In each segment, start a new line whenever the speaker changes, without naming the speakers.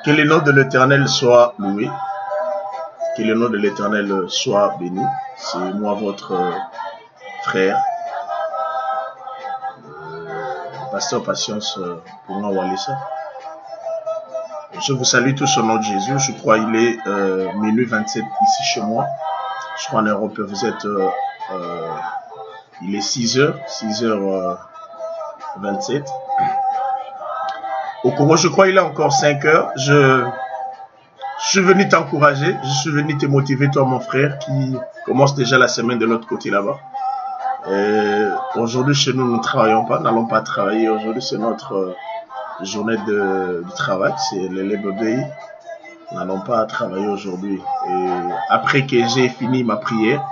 Que le nom de l'Éternel soit loué. Que le nom de l'Éternel soit béni. C'est moi, votre frère, pasteur Patience pour moi, Walisa. Je vous salue tous au nom de Jésus. Je crois qu'il est minuit 27 ici chez moi. Je crois en Europe, vous êtes... il est 6h27. Au Congo, je crois qu'il est encore 5h. Je suis venu t'encourager. Je suis venu te motiver, toi, mon frère, qui commence déjà la semaine de l'autre côté là-bas. Aujourd'hui, chez nous, nous ne travaillons pas. Nous n'allons pas travailler. Aujourd'hui, c'est notre journée de travail. C'est le Labor Day. Nous n'allons pas travailler aujourd'hui. Et après que j'ai fini ma prière,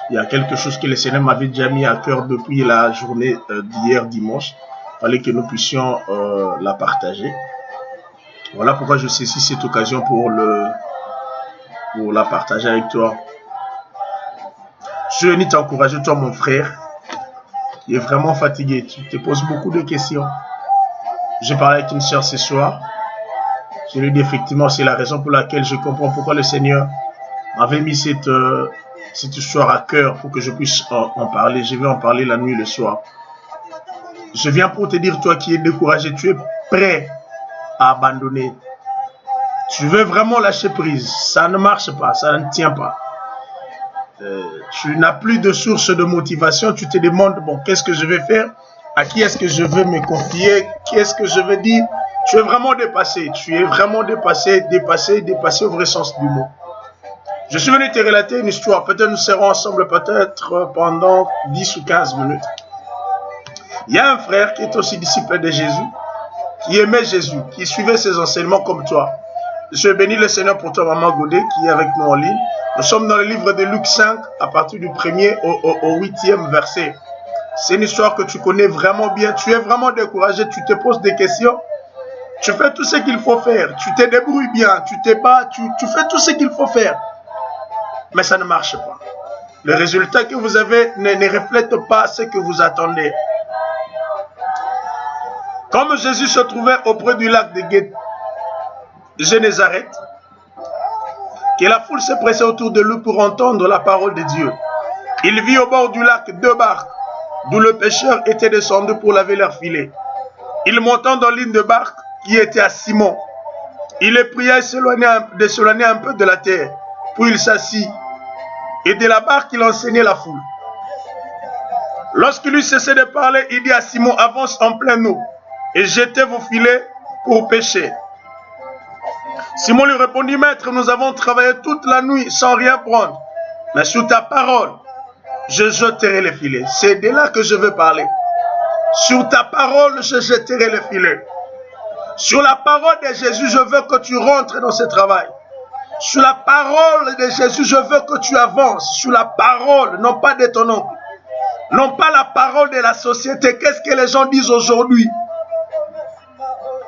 il y a quelque chose que le Seigneur m'avait déjà mis à cœur depuis la journée d'hier dimanche. Il fallait que nous puissions la partager. Voilà pourquoi je saisis cette occasion pour la partager avec toi. Je suis venu t'encourager, toi mon frère, qui est vraiment fatigué. Tu te poses beaucoup de questions. J'ai parlé avec une sœur ce soir. Je lui ai dit effectivement, c'est la raison pour laquelle je comprends pourquoi le Seigneur m'avait mis cette histoire à cœur pour que je puisse en parler. Je vais en parler la nuit et le soir. Je viens pour te dire, toi qui es découragé, tu es prêt à abandonner. Tu veux vraiment lâcher prise. Ça ne marche pas, ça ne tient pas. Tu n'as plus de source de motivation. Tu te demandes, bon, qu'est-ce que je vais faire? À qui est-ce que je veux me confier? Qu'est-ce que je veux dire? Tu es vraiment dépassé. Tu es vraiment dépassé au vrai sens du mot. Je suis venu te relater une histoire. Peut-être nous serons ensemble peut-être pendant 10 ou 15 minutes. Il y a un frère qui est aussi disciple de Jésus, qui aimait Jésus, qui suivait ses enseignements comme toi. Je bénis le Seigneur pour toi, Maman Godet, qui est avec nous en ligne. Nous sommes dans le livre de Luc 5, à partir du 1er au 8e verset. C'est une histoire que tu connais vraiment bien. Tu es vraiment découragé, tu te poses des questions. Tu fais tout ce qu'il faut faire. Tu te débrouilles bien, tu te bats, tu fais tout ce qu'il faut faire. Mais ça ne marche pas. Le résultat que vous avez ne reflète pas ce que vous attendez. Comme Jésus se trouvait auprès du lac de Génézareth, que la foule se pressait autour de lui pour entendre la parole de Dieu. Il vit au bord du lac 2 barques, d'où le pêcheur était descendu pour laver leurs filets. Il montant dans l'une de barque qui était à Simon. Il le pria de s'éloigner un peu de la terre, puis il s'assit. Et de la barque, il enseignait la foule. Lorsqu'il eut cessé de parler, il dit à Simon, avance en pleine eau et jetez vos filets pour pêcher. Simon lui répondit, maître, nous avons travaillé toute la nuit sans rien prendre. Mais sous ta parole, je jetterai les filets. C'est de là que je veux parler. Sur ta parole, je jetterai les filets. Sur la parole de Jésus, je veux que tu rentres dans ce travail. Sur la parole de Jésus, je veux que tu avances. Sur la parole, non pas de ton oncle. Non pas la parole de la société. Qu'est-ce que les gens disent aujourd'hui?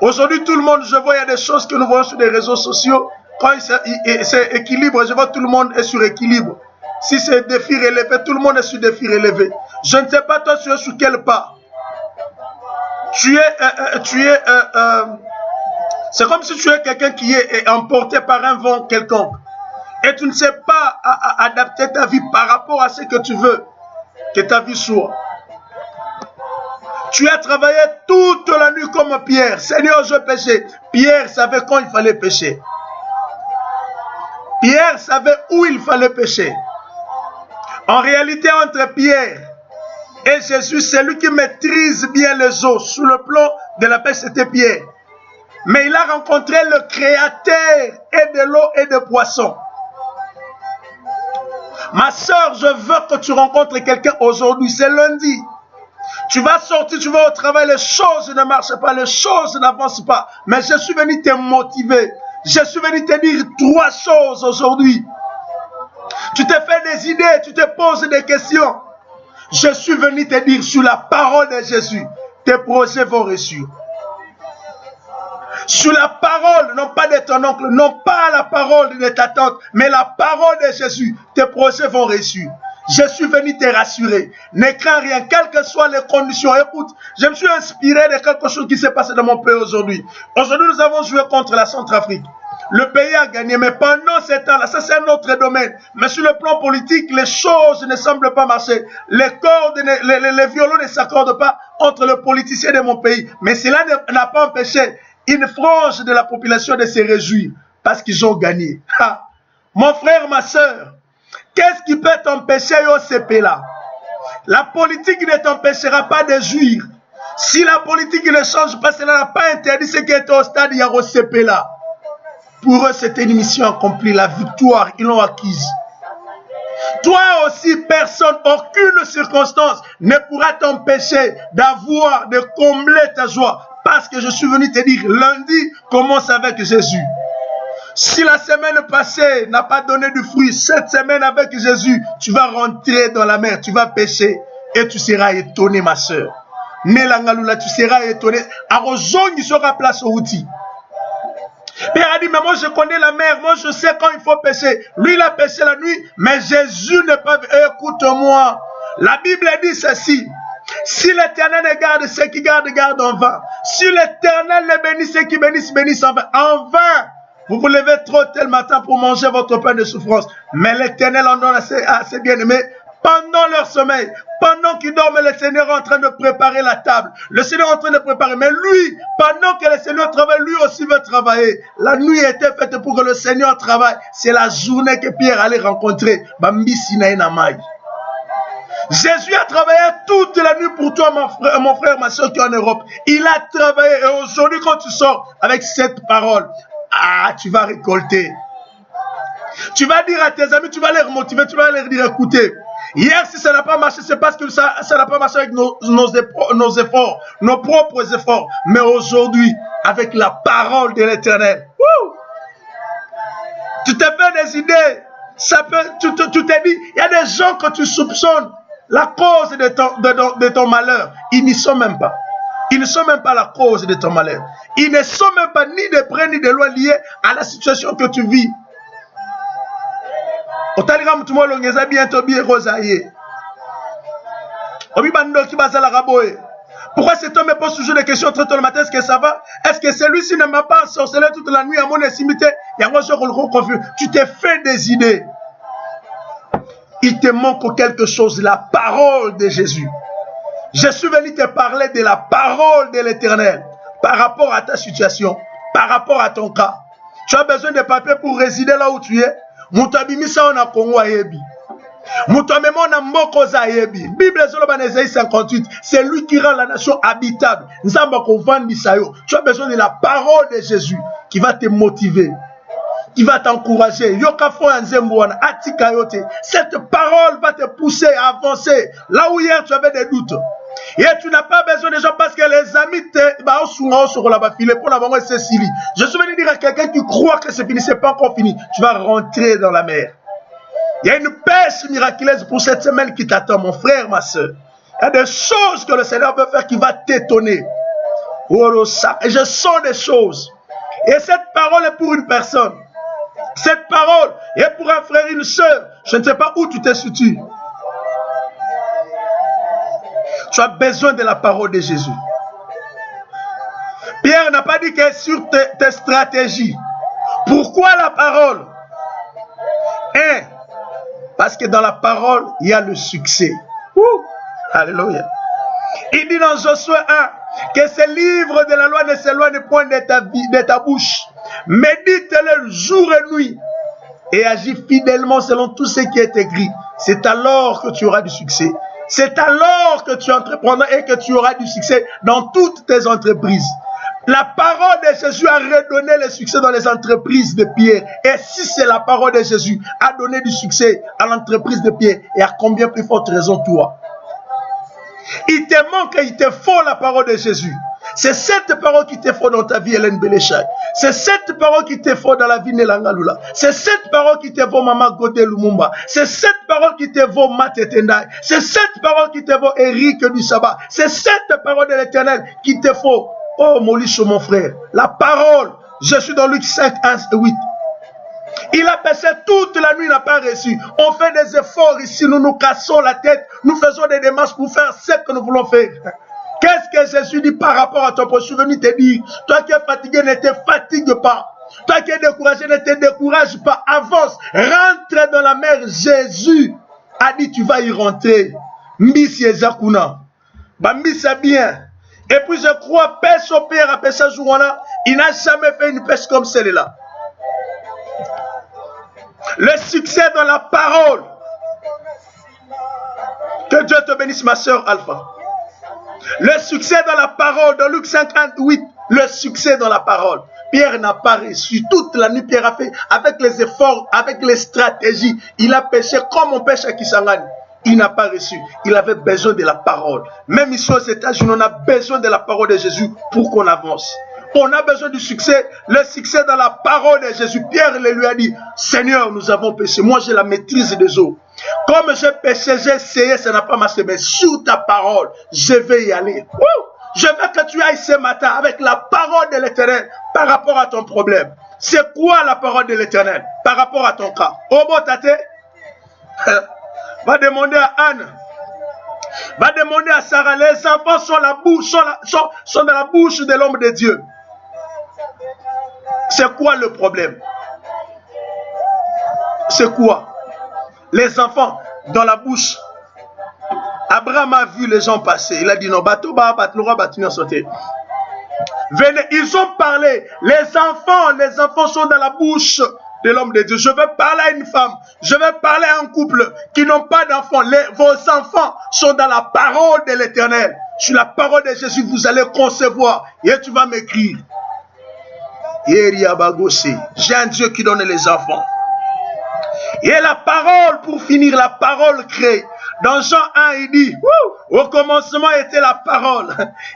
Aujourd'hui, tout le monde, je vois, il y a des choses que nous voyons sur les réseaux sociaux. Quand c'est équilibre, je vois tout le monde est sur équilibre. Si c'est défi relevé, tout le monde est sur défi relevé. Je ne sais pas toi, tu es sur quel pas. C'est comme si tu es quelqu'un qui est emporté par un vent quelconque. Et tu ne sais pas adapter ta vie par rapport à ce que tu veux que ta vie soit. Tu as travaillé toute la nuit comme Pierre. Seigneur, je péchais. Pierre savait quand il fallait pécher. Pierre savait où il fallait pécher. En réalité, entre Pierre et Jésus, c'est lui qui maîtrise bien les eaux. Sous le plan de la pêche, c'était Pierre. Mais il a rencontré le Créateur et de l'eau et des poissons. Ma soeur, je veux que tu rencontres quelqu'un aujourd'hui. C'est lundi. Tu vas sortir, tu vas au travail, les choses ne marchent pas, les choses n'avancent pas. Mais je suis venu te motiver. Je suis venu te dire 3 choses aujourd'hui. Tu te fais des idées, tu te poses des questions. Je suis venu te dire sur la parole de Jésus, tes projets vont réussir. Sur la parole, non pas de ton oncle, non pas la parole de ta tante, mais la parole de Jésus, tes projets vont réussir. Je suis venu te rassurer. Ne crains rien, quelles que soient les conditions. Écoute, je me suis inspiré de quelque chose qui s'est passé dans mon pays aujourd'hui. Aujourd'hui, nous avons joué contre la Centrafrique. Le pays a gagné, mais pendant ce temps-là, ça c'est un autre domaine. Mais sur le plan politique, les choses ne semblent pas marcher. Les violons ne s'accordent pas entre le politicien de mon pays. Mais cela n'a pas empêché une frange de la population de se réjouir parce qu'ils ont gagné. Ha. Mon frère, ma soeur, qu'est-ce qui peut t'empêcher au CP là? La politique ne t'empêchera pas de jouir. Si la politique ne change pas, cela n'a pas interdit ce qui était au stade il y a au CP là. Pour eux, c'était une mission accomplie. La victoire, ils l'ont acquise. Toi aussi, personne, aucune circonstance ne pourra t'empêcher d'avoir, de combler ta joie. Parce que je suis venu te dire, lundi commence avec Jésus. Si la semaine passée n'a pas donné du fruit, cette semaine avec Jésus, tu vas rentrer dans la mer, tu vas pêcher et tu seras étonné, ma soeur. Nélangalula, tu seras étonné. Arrozong, il sera place au outil. Père a dit, mais moi je connais la mer, moi je sais quand il faut pêcher. Lui il a pêché la nuit, mais Jésus n'est pas... Écoute-moi, la Bible dit ceci. Si l'Éternel ne garde ceux qui gardent, garde en vain. Si l'Éternel ne bénit ceux qui bénissent, bénissent en vain. En vain, vous vous levez trop tôt le matin pour manger votre pain de souffrance. Mais l'Éternel en donne à ses bien-aimés. Pendant leur sommeil, pendant qu'ils dorment, le Seigneur est en train de préparer la table. Le Seigneur est en train de préparer. Mais lui, pendant que le Seigneur travaille, lui aussi veut travailler. La nuit était faite pour que le Seigneur travaille. C'est la journée que Pierre allait rencontrer Bambisi Naïnamaï. Jésus a travaillé toute la nuit pour toi, mon frère, ma soeur qui est en Europe. Il a travaillé. Et aujourd'hui, quand tu sors avec cette parole, tu vas récolter. Tu vas dire à tes amis, tu vas les remotiver, tu vas leur dire, écoutez, hier, si ça n'a pas marché, c'est parce que ça n'a pas marché avec nos efforts, nos propres efforts. Mais aujourd'hui, avec la parole de l'Éternel, tu te fais des idées. Tu t'es dit, il y a des gens que tu soupçonnes la cause de ton malheur. Ils n'y sont même pas. Ils ne sont même pas la cause de ton malheur. Ils ne sont même pas ni de près ni de loin liés à la situation que tu vis. Pourquoi cet homme me pose toujours des questions très tôt le matin? Est-ce que ça va? Est-ce que celui-ci ne m'a pas ensorcelé toute la nuit à mon intimité? Tu t'es fait des idées. Il te manque quelque chose, la parole de Jésus. Je suis venu te parler de la parole de l'Éternel par rapport à ta situation, par rapport à ton cas. Tu as besoin de papier pour résider là où tu es. Mutabimisa on a Congo ayebi. Mutamemo na mboko za ayebi. Bible zoloba Ésaïe 58, c'est lui qui rend la nation habitable. Nzamba kovandisa yo. Tu as besoin de la parole de Jésus qui va te motiver, qui va t'encourager. Yoka fo nzemboana atika yote. Cette parole va te pousser à avancer là où hier tu avais des doutes. Et tu n'as pas besoin de gens parce que les amis te je suis venu dire à quelqu'un qui croit que c'est fini, c'est pas encore fini. Tu vas rentrer dans la mer. Il y a une pêche miraculeuse pour cette semaine qui t'attend, mon frère, ma soeur. Il y a des choses que le Seigneur veut faire qui va t'étonner. Et je sens des choses. Et cette parole est pour une personne. Cette parole est pour un frère, une soeur. Je ne sais pas où tu te situes. Tu as besoin de la parole de Jésus. Pierre n'a pas dit que sur tes stratégies. Pourquoi la parole? Parce que dans la parole, il y a le succès. Alléluia. Il dit dans Josué 1 que ce livre de la loi ne s'éloigne point de ta bouche. Médite-le jour et nuit et agis fidèlement selon tout ce qui est écrit. C'est alors que tu auras du succès. C'est alors que tu entreprendras et que tu auras du succès dans toutes tes entreprises. La parole de Jésus a redonné le succès dans les entreprises de Pierre. Et si c'est la parole de Jésus a donné du succès à l'entreprise de Pierre, et à combien plus forte raison toi? Il te manque et il te faut la parole de Jésus. C'est cette parole qui te faut dans ta vie, Hélène Béléchak. C'est cette parole qui te faut dans la vie, Nélangalula. C'est cette parole qui te vaut, Maman Godé Lumumba. C'est cette parole qui te vaut, Maté Tendai. C'est cette parole qui te vaut, Eric du Sabbat. C'est cette parole de l'Éternel qui te faut. Oh, Molicho, mon frère. La parole, je suis dans Luc 5, 1 et 8. Il a péché toute la nuit, il n'a pas reçu. On fait des efforts ici, nous nous cassons la tête, nous faisons des démarches pour faire ce que nous voulons faire. Qu'est-ce que Jésus dit par rapport à ton prochain? Je suis venu te dire, toi qui es fatigué, ne te fatigue pas. Toi qui es découragé, ne te décourage pas. Avance, rentre dans la mer. Jésus a dit, tu vas y rentrer. Mbisi Ezakuna. Mbisi bien. Et puis je crois, pêche au père après ce jour-là, il n'a jamais fait une pêche comme celle-là. Le succès dans la parole. Que Dieu te bénisse, ma soeur Alpha. Le succès dans la parole, dans Luc 58, le succès dans la parole. Pierre n'a pas reçu. Toute la nuit, Pierre a fait avec les efforts, avec les stratégies. Il a pêché comme on pêche à Kisangani. Il n'a pas reçu. Il avait besoin de la parole. Même ici aux États-Unis, on a besoin de la parole de Jésus pour qu'on avance. On a besoin du succès. Le succès dans la parole de Jésus. Pierre lui a dit, Seigneur, nous avons péché. Moi, j'ai la maîtrise des eaux. Comme j'ai péché, j'ai essayé, ça n'a pas marché. Mais sur ta parole, je vais y aller. Je veux que tu ailles ce matin avec la parole de l'Éternel par rapport à ton problème. C'est quoi la parole de l'Éternel par rapport à ton cas? Obo Tate, va demander à Anne, va demander à Sarah. Les enfants sont dans la bouche de l'homme de Dieu. C'est quoi le problème? C'est quoi? Les enfants dans la bouche. Abraham a vu les gens passer. Il a dit non, venez, ils ont parlé. Les enfants sont dans la bouche de l'homme de Dieu. Je vais parler à une femme. Je vais parler à un couple qui n'ont pas d'enfants. Vos enfants sont dans la parole de l'Éternel. Sur la parole de Jésus, vous allez concevoir. Et tu vas m'écrire. J'ai un Dieu qui donne les enfants. Et la parole, pour finir, la parole crée. Dans Jean 1, il dit, au commencement était la parole.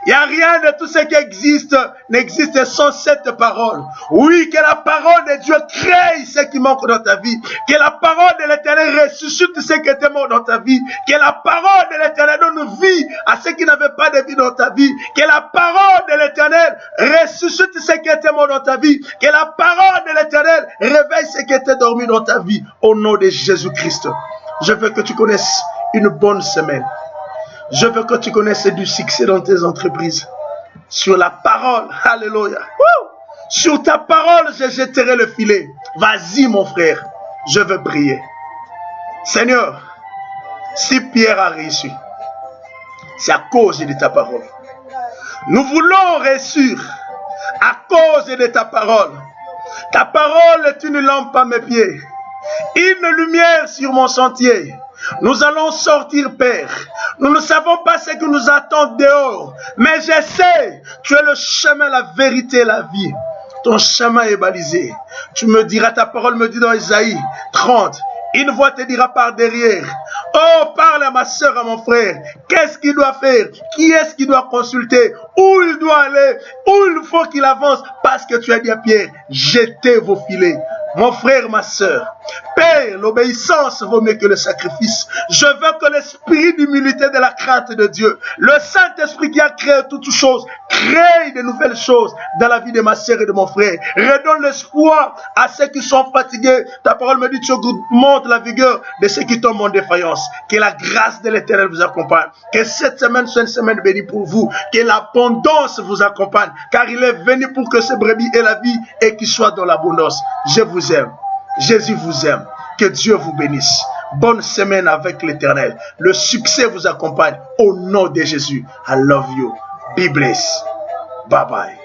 Il n'y a rien de tout ce qui existe, n'existe sans cette parole. Oui, que la parole de Dieu crée ce qui manque dans ta vie. Que la parole de l'Éternel ressuscite ce qui était mort dans ta vie. Que la parole de l'Éternel donne vie à ceux qui n'avaient pas de vie dans ta vie. Que la parole de l'Éternel ressuscite ce qui était mort dans ta vie. Que la parole de l'Éternel réveille ce qui était dormi dans ta vie. Au nom de Jésus-Christ. Je veux que tu connaisses une bonne semaine. Je veux que tu connaisses du succès dans tes entreprises. Sur la parole, alléluia. Sur ta parole, je jetterai le filet. Vas-y, mon frère, je veux prier. Seigneur, si Pierre a réussi, c'est à cause de ta parole. Nous voulons réussir à cause de ta parole. Ta parole est une lampe à mes pieds, une lumière sur mon sentier. Nous allons sortir, Père. Nous ne savons pas ce que nous attend dehors. Mais je sais, tu es le chemin, la vérité et la vie. Ton chemin est balisé. Tu me diras, ta parole me dit dans Isaïe 30. Une voix te dira par derrière. Oh, parle à ma soeur, à mon frère. Qu'est-ce qu'il doit faire? Qui est-ce qu'il doit consulter? Où il doit aller? Où il faut qu'il avance? Parce que tu as dit à Pierre, jetez vos filets. Mon frère, ma soeur, Père, l'obéissance vaut mieux que le sacrifice. Je veux que l'esprit d'humilité, de la crainte de Dieu, le Saint-Esprit qui a créé toutes choses, crée de nouvelles choses dans la vie de ma soeur et de mon frère. Redonne l'espoir à ceux qui sont fatigués. Ta parole me dit, tu augmentes la vigueur de ceux qui tombent en défaillance. Que la grâce de l'Éternel vous accompagne. Que cette semaine soit une semaine bénie pour vous. Que l'abondance vous accompagne. Car il est venu pour que ces brebis aient la vie et qu'ils soient dans l'abondance. Je vous aime. Jésus vous aime. Que Dieu vous bénisse. Bonne semaine avec l'Éternel. Le succès vous accompagne au nom de Jésus. I love you. Be blessed. Bye bye.